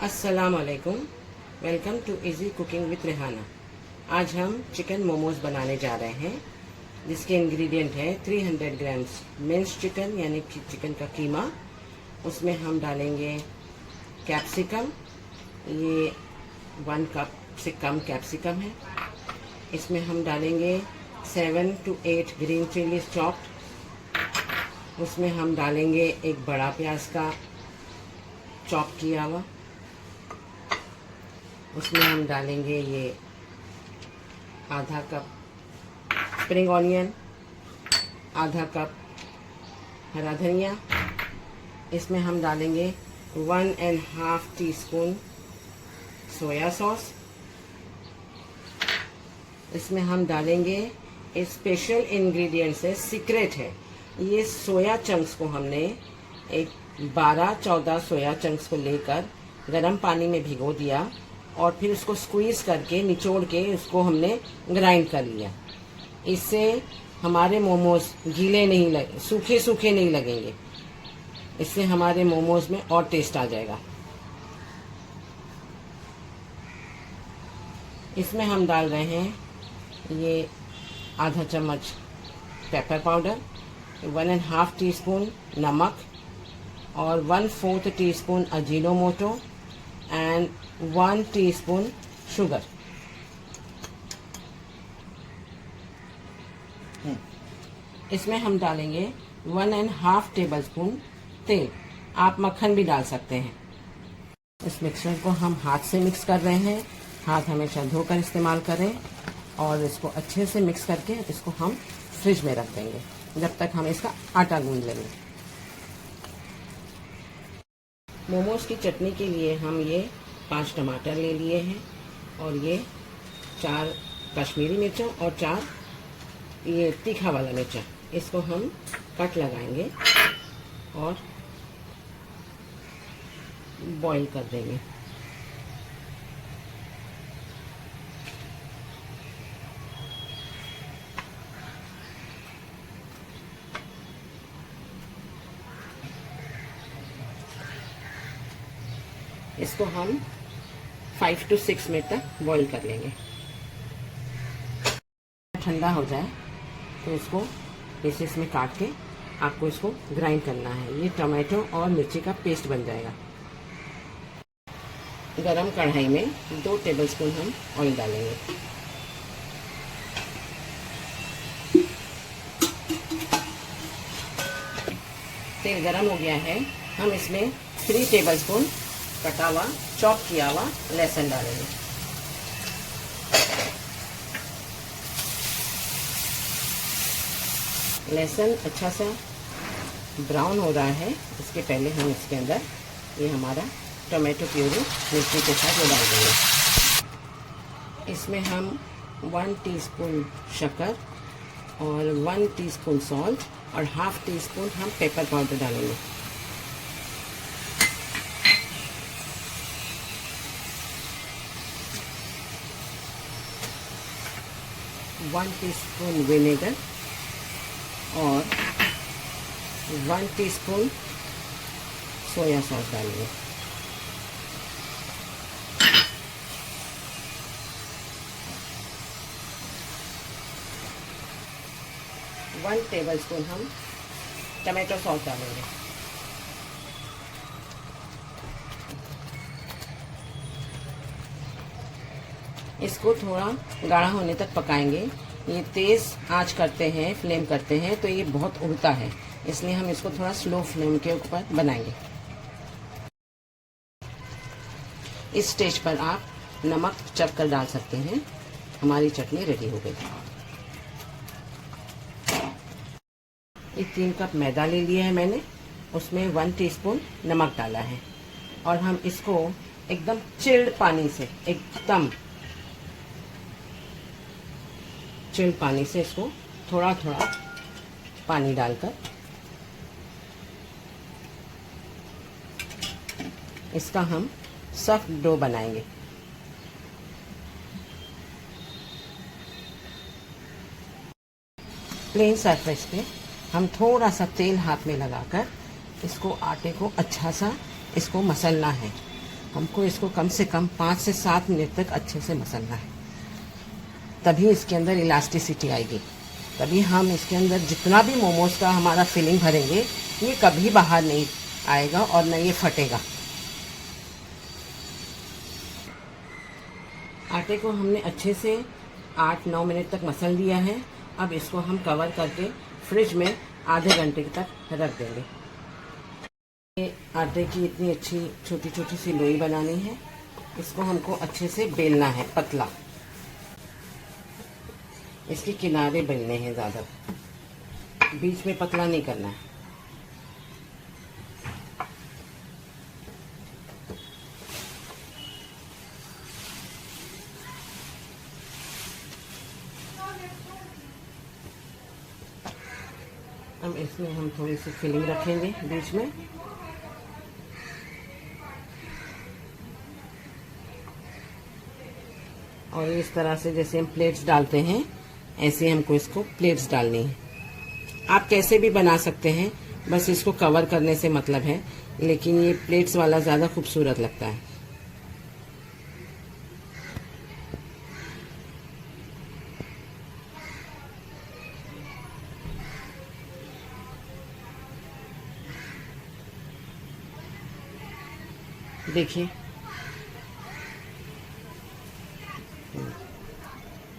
अस्सलाम वालेकुम। Welcome to easy cooking with Rehana. आज हम चिकन मोमोज बनाने जा रहे हैं, जिसके इंग्रेडिएंट है 300 ग्राम्स मिन्स चिकन यानी कि चिकन का कीमा। उसमें हम डालेंगे कैप्सिकम, ये 1 कप से कम कैप्सिकम है। इसमें हम डालेंगे 7 to 8 ग्रीन चिली चॉप्ड। उसमें हम डालेंगे एक बड़ा प्याज का चॉप किया हुआ। उसमें हम डालेंगे ये आधा कप स्प्रिंग ऑनियन, आधा कप हरा धनिया। इसमें हम डालेंगे 1.5 टीस्पून सोया सॉस। इसमें हम डालेंगे एक स्पेशल इंग्रेडिएंट्स है, सीक्रेट है। ये सोया चंक्स को हमने एक 12-14 सोया चंक्स को लेकर गर्म पानी में भिगो दिया और फिर उसको स्क्वीज करके निचोड़ के उसको हमने ग्राइंड कर लिया। इससे हमारे मोमोज गीले नहीं लगे, सूखे सूखे नहीं लगेंगे। इससे हमारे मोमोज में और टेस्ट आ जाएगा। इसमें हम डाल रहे हैं ये आधा चम्मच पेपर पाउडर, 1.5 टीस्पून नमक और 1/4 teaspoon Ajinomoto and 1 teaspoon sugar. इसमें हम डालेंगे 1.5 टेबलस्पून तेल। आप मक्खन भी डाल सकते हैं। इस मिक्सचर को हम हाथ से मिक्स कर रहे हैं। हाथ हमेशा धोकर इस्तेमाल करें और इसको अच्छे से मिक्स करके इसको हम फ्रिज में रख देंगे जब तक हम इसका आटा गूंद लेंगे। मोमोज की चटनी के लिए हम ये 5 टमाटर ले लिए हैं और ये 4 कश्मीरी मिर्चा और 4 ये तीखा वाला मिर्चा। इसको हम कट लगाएंगे और बॉईल कर देंगे। इसको हम 5 to 6 मिनट तक बॉईल कर लेंगे। ठंडा हो जाए तो इसको पीसेस में काट के आपको इसको ग्राइंड करना है। ये टमाटो और मिर्ची का पेस्ट बन जाएगा। गरम कढ़ाई में 2 टेबलस्पून हम ऑयल डालेंगे। तेल गरम हो गया है। हम इसमें 3 टेबलस्पून कटा हुआ चॉप किया हुआ लहसुन डालेंगे। लहसुन अच्छा सा ब्राउन हो रहा है, इसके पहले हम इसके अंदर ये हमारा टोमेटो प्यूरी मिर्ची के साथ वो डाल देंगे। इसमें हम 1 टीस्पून शक्कर और 1 टीस्पून सॉल्ट और 1/2 टीस्पून हम पेपर पाउडर डालेंगे। वन टीस्पून विनेगर और 1 टीस्पून सोया सॉस डालेंगे। वन टेबलस्पून हम टमाटो सॉस डालेंगे। इसको थोड़ा गाढ़ा होने तक पकाएंगे। ये तेज़ आंच करते हैं, फ्लेम करते हैं तो ये बहुत उड़ता है, इसलिए हम इसको थोड़ा स्लो फ्लेम के ऊपर बनाएंगे। इस स्टेज पर आप नमक चख कर डाल सकते हैं। हमारी चटनी रेडी हो गई। ये 3 कप मैदा ले लिया है मैंने, उसमें 1 टीस्पून नमक डाला है और हम इसको एकदम चिल्ड पानी से, एकदम चिल्ड पानी से इसको थोड़ा थोड़ा पानी डालकर इसका हम सख्त डो बनाएंगे। प्लेन सरफेस पे हम थोड़ा सा तेल हाथ में लगाकर इसको आटे को अच्छा सा इसको मसलना है। हमको इसको कम से कम 5 से 7 मिनट तक अच्छे से मसलना है, तभी इसके अंदर इलास्टिसिटी आएगी। तभी हम इसके अंदर जितना भी मोमोज का हमारा फिलिंग भरेंगे ये कभी बाहर नहीं आएगा और न ये फटेगा। आटे को हमने अच्छे से 8-9 मिनट तक मसल दिया है। अब इसको हम कवर करके फ्रिज में आधे घंटे तक रख देंगे। ये आटे की इतनी अच्छी छोटी छोटी सी लोई बनानी है। इसको हमको अच्छे से बेलना है, पतला। इसके किनारे बेलने हैं, ज़्यादा बीच में पतला नहीं करना है। अब इसमें हम थोड़ी सी फिलिंग रखेंगे बीच में। और इस तरह से जैसे हम प्लेट्स डालते हैं ऐसे हमको इसको प्लेट्स डालनी है। आप कैसे भी बना सकते हैं, बस इसको कवर करने से मतलब है, लेकिन ये प्लेट्स वाला ज़्यादा खूबसूरत लगता है। देखिए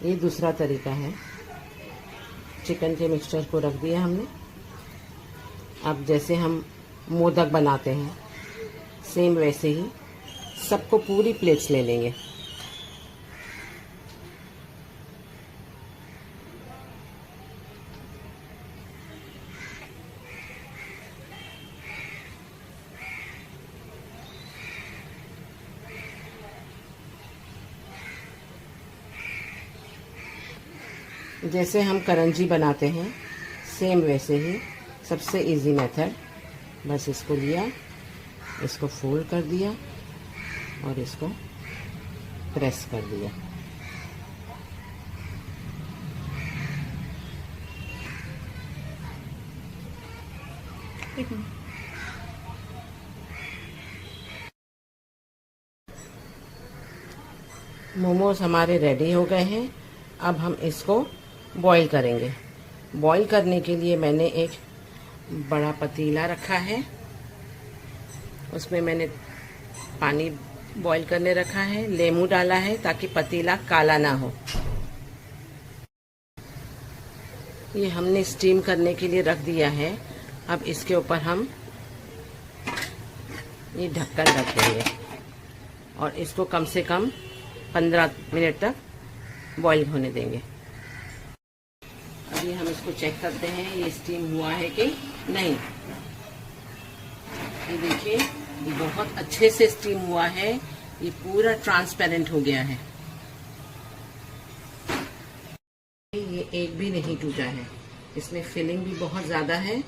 ये दूसरा तरीका है। चिकन के मिक्सचर को रख दिया हमने। अब जैसे हम मोदक बनाते हैं सेम वैसे ही सबको पूरी प्लेट्स ले लेंगे। जैसे हम करंजी बनाते हैं सेम वैसे ही, सबसे इजी मेथड। बस इसको लिया, इसको फोल्ड कर दिया और इसको प्रेस कर दिया। मोमोज हमारे रेडी हो गए हैं। अब हम इसको बॉईल करेंगे। बॉईल करने के लिए मैंने एक बड़ा पतीला रखा है, उसमें मैंने पानी बॉईल करने रखा है, लेमू डाला है ताकि पतीला काला ना हो। ये हमने स्टीम करने के लिए रख दिया है। अब इसके ऊपर हम ये ढक्कन रख देंगे और इसको कम से कम 15 मिनट तक बॉईल होने देंगे। अभी हम इसको चेक करते हैं ये स्टीम हुआ है कि नहीं। ये देखिए बहुत अच्छे से स्टीम हुआ है, ये पूरा ट्रांसपेरेंट हो गया है। ये एक भी नहीं टूटा है। इसमें फिलिंग भी बहुत ज्यादा है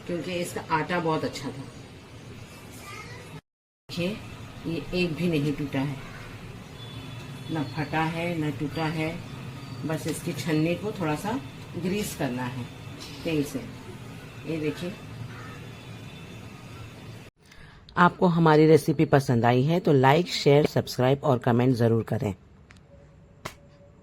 क्योंकि इसका आटा बहुत अच्छा था। देखिए ये एक भी नहीं टूटा है, न फटा है न टूटा है। बस इसकी छन्नी को थोड़ा सा ग्रीस करना है तेल से। ये देखिए। आपको हमारी रेसिपी पसंद आई है तो लाइक, शेयर, सब्सक्राइब और कमेंट ज़रूर करें।